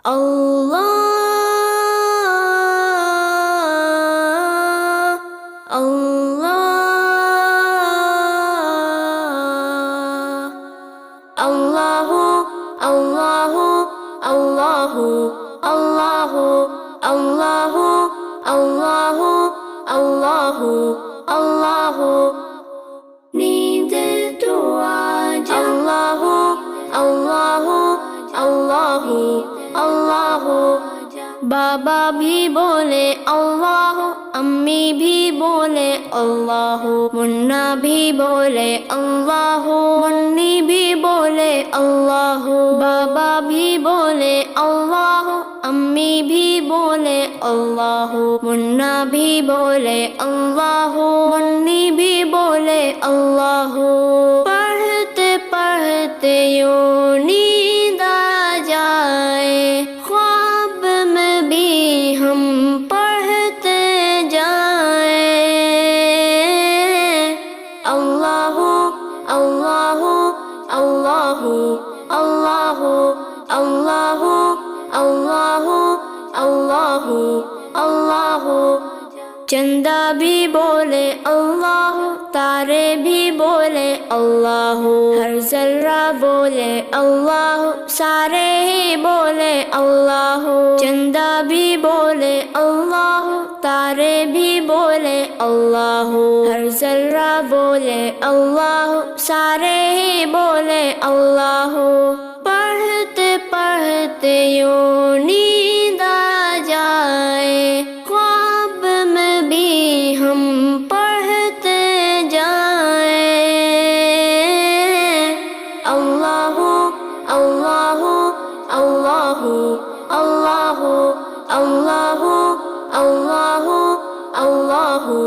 Allah, Allah, Allahu, Allahu, Allahu, Allahu, Allahu, Allahu, Allahu, Allahu. नींद तो आज Allahu, Allahu, Allahu, Allahu. बाबा भी बोले अल्लाह, अम्मी भी बोले अल्लाह, मुन्ना भी बोले अल्लाह, मुन्नी भी बोले अल्लाह। बाबा भी बोले अल्लाह, अम्मी भी बोले अल्लाह, मुन्ना भी बोले अल्लाह, मुन्नी भी बोले अल्लाह। पढ़ते पढ़ते यूं नींद आ जाए, ख्वाब में भी हम पढ़ते जाए। अल्लाहु अल्लाहु अल्लाहु अल्लाहु अल्लाहु अल्लाहु अल्लाहु अल्लाहु। चंदा भी बोले अल्लाह, तारे भी बोले अल्लाह, हर जर्रा बोले अल्लाह, सारे ही बोले अल्लाह। चंदा भी बोले अल्लाह, तारे भी बोले अल्लाह, हर जर्रा बोले अल्लाह, सारे ही बोले अल्लाह। पढ़ते पढ़ते यूं नींद आ जाए, ख्वाब में भी हम पढ़ते जाए। अल्लाहु अल्लाहु अल्लाहु अल्लाहु अल्लाहु अल्लाहु अल्लाहु।